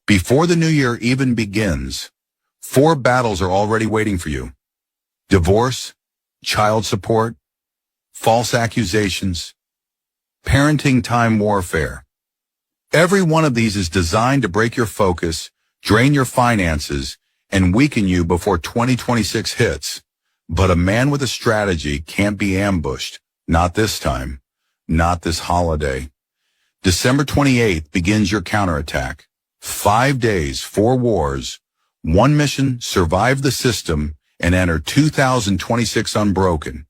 Before the new year even begins, 4 battles are already waiting for you. Divorce, child support, false accusations, parenting time warfare. Every one of these is designed to break your focus, drain your finances, and weaken you before 2026 hits. But a man with a strategy can't be ambushed. Not this time. Not this holiday. December 28th begins your counterattack. 5 days, 4 wars, 1 mission, survive the system, and enter 2026 unbroken.